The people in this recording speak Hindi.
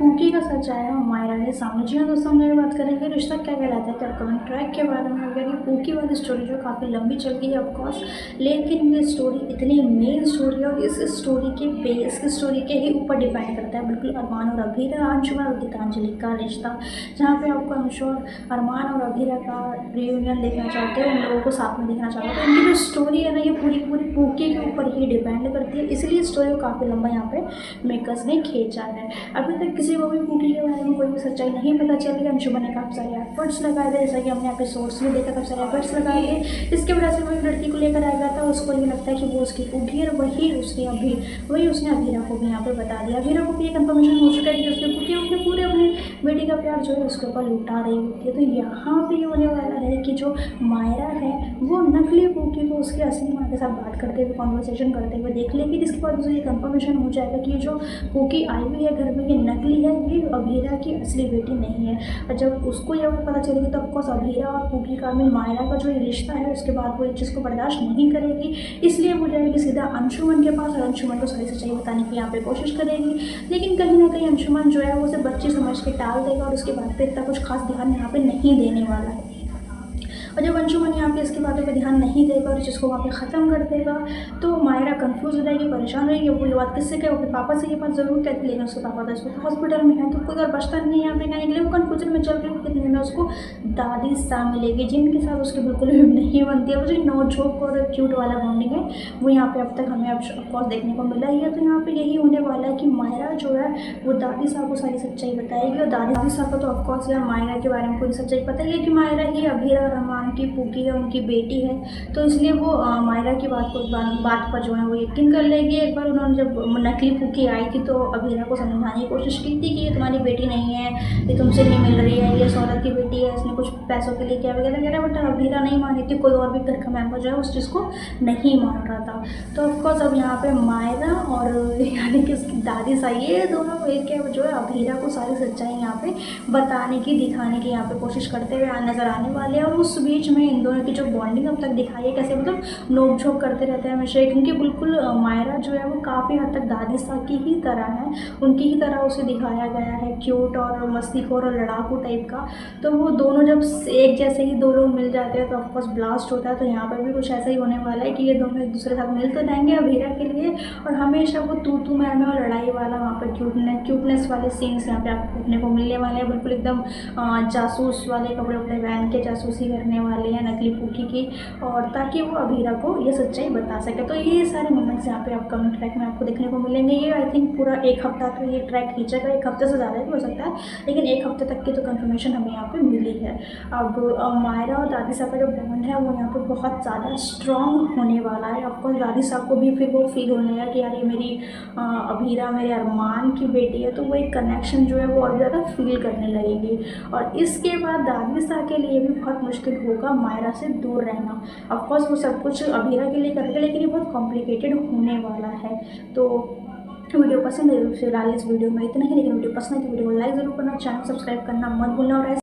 पूकी का सच आया मायरा के सामने। जी हाँ दोस्तों, हम लोग बात करेंगे रिश्ता क्या कहलाता है, क्या कमेंट ट्रैक के बारे में। अगर ये पूकी वाली स्टोरी जो काफ़ी लंबी चल गई है ऑफकोर्स, लेकिन ये स्टोरी इतनी मेन स्टोरी है और इस स्टोरी के बेस की स्टोरी के ही ऊपर डिपेंड करता है बिल्कुल अरमान और अभीरा, अंशुमन और गीतांजलि का रिश्ता, जहाँ पे आपको अंशु और अरमान और अभीरा का रियूनियन देखना चाहते हो, उन लोगों को साथ में देखना चाहते हो। तो इनकी जो स्टोरी है ना, ये पूरी की पूरी पूकी के ऊपर ही डिपेंड करती है, इसलिए स्टोरी को काफ़ी लंबा यहाँ पे मेकर्स ने खींचा है। अभी तक किसी को भी पूकी के बारे में कोई भी सच्चाई नहीं पता चली। अंशुमन ने काफ़ी सारे एफर्ट्स लगाए थे, जैसा कि हमने एपिसोड्स में देखा, काफ़ी सारे एफर्ट्स लगाए थे। इसके वजह से वही लड़की को लेकर आ गया था, उसको ये लगता है कि वो उसकी पूकी है, वही उसने अभीरा को भी यहाँ पे बता दिया। अभीरा को भी ये कंफर्मेशन हो चुका है कि उसकी पूकी अपने पूरे अपने बेटी का प्यार जो है उसके ऊपर लुटा रही होती है। तो यहाँ पे ये होने वाला है कि जो मायरा है वो नकली पूकी को उसकी असली माँ के साथ बात करते हुए, कॉन्वर्सेशन करते हुए देख लेगी, जिसके बाद उसे ये कंफर्मेशन हो जाएगा कि ये जो पूकी आई हुई है घर में ये नकली है, ये अभीरा की असली बेटी नहीं है। और जब उसको ये पता चलेगी तो ऑफकोर्स अभीरा और पूकी का मायरा का जो ये रिश्ता है उसके बाद वो इस चीज़ को बर्दाश्त नहीं करेगी, इसलिए वो जाएगी सीधा अंशुमन के पास और अंशुमन को सारी सच्चाई बताने की यहाँ पे कोशिश करेगी। लेकिन कहीं ना कहीं अंशुमन जो है वो उसे बच्ची समझ के टाल देगा और उसके बाद पे इतना कुछ खास ध्यान यहाँ पे नहीं देने वाला है। और जब अंशुमन यहाँ पे इसकी बातों पर ध्यान नहीं देगा और जिसको वहाँ पे ख़त्म कर देगा तो मायरा कंफ्यूज हो जाएगी, परेशान रहेगी। वो ये बात किससे कहे, वो अपने पापा से ये बात ज़रूर कहती, लेकिन उसके पापा तो इसको हॉस्पिटल में है तो कोई और बचता नहीं है यहाँ पे कहने के लिए। वो कन्फ्यूजन में चल रही है, कितने में उसको दादी सा मिलेगी जिनके साथ उसकी बिल्कुल भी नहीं बनती है। वो जो नोक-झोंक और क्यूट वाला बॉन्डिंग है वो यहाँ पे अब तक हमें ऑफकोर्स देखने को मिला ही है। तो यहाँ पे यही होने वाला है कि मायरा जो है वो दादी साहब को सारी सच्चाई बताएगी और दादी साहब को तो ऑफकोर्स यार मायरा के बारे में पूरी सच्चाई पता ही है कि मायरा ही अभीरा रहमान की पूकी है, उनकी बेटी है। तो इसलिए वो मायरा की बात पर जो है वो यकीन कर लेगी। एक बार उन्होंने जब नकली पूकी आई थी तो अभीरा को समझाने की कोशिश की थी कि ये तुम्हारी बेटी नहीं है, ये तुमसे नहीं मिल रही है, ये सौरभ की बेटी है, इसने कुछ पैसों के लिए किया वगैरह वगैरह, बट अभीरा नहीं मानी थी। कोई और भी घर का मेम्बर जो है उस चीज़ को नहीं मान रहा था। तो ऑफकोर्स अब यहाँ पे मायरा और यानी कि उसकी दादी सा ये दोनों मिलकर जो है अभीरा को सारी सच्चाई यहाँ पे बताने की, दिखाने की यहाँ पे कोशिश करते हुए नजर आने वाले हैं। और उस बीच में इन दोनों की जो बॉन्डिंग अब तक दिखाई है, कैसे मतलब नोक झोंक करते रहते हैं हमेशा, क्योंकि बिल्कुल मायरा जो है वो काफ़ी हद तक दादी सा की ही तरह है, उनकी ही तरह उसे दिखाया गया है, क्यूट और मस्तीखोर और लड़ाकू टाइप का। तो वो दोनों जब एक जैसे ही दो लोग मिल जाते हैं तो ऑफकोर्स ब्लास्ट होता है। तो यहाँ पर भी कुछ ऐसा ही होने वाला है कि ये दोनों एक दूसरे के साथ मिल तो जाएंगे अभीरा के लिए, और हमेशा वो तू मैं और लड़ाई वाला वहाँ पर क्यूटनेस वाले सीन्स यहाँ पे आपको देखने को मिलने वाले हैं। बिल्कुल एकदम जासूस वाले कपड़े वपड़े पहन के जासूसी करने वाले हैं नकली पूकी की, और ताकि वो अभीरा को ये सच्चाई बता सके। तो ये सारे मोमेंट्स यहाँ पे अपकमिंग ट्रैक में आपको देखने को मिलेंगे। ये आई थिंक पूरा एक हफ्ता तो ये ट्रैक खींचेगा, एक हफ्ते से ज़्यादा भी हो सकता है, लेकिन एक हफ्ते तक की तो कंफर्मेशन हमें यहाँ पे मिली है। अब मायरा और दादी साहब का जो बॉन्ड है वो यहाँ पे बहुत ज़्यादा स्ट्रॉन्ग होने वाला है। ऑफकोर्स दादी साहब को भी फिर वो फील होने लगा कि यार ये मेरी अभीरा मेरे अरमान की बेटी है, तो वो एक कनेक्शन जो है वो और ज़्यादा फील करने लगेगी। और इसके बाद दादी साहब के लिए भी बहुत मुश्किल होगा मायरा से दूर रहना। ऑफकोर्स वो सब कुछ अभीरा के लिए करेंगे, लेकिन ये बहुत कॉम्प्लिकेटेड होने वाला है। तो वीडियो पसंद है फिलहाल इस वीडियो में इतना ही, लेकिन वीडियो पसंद है तो वीडियो को लाइक ज़रूर करना, चैनल सब्सक्राइब करना मत भूलना। और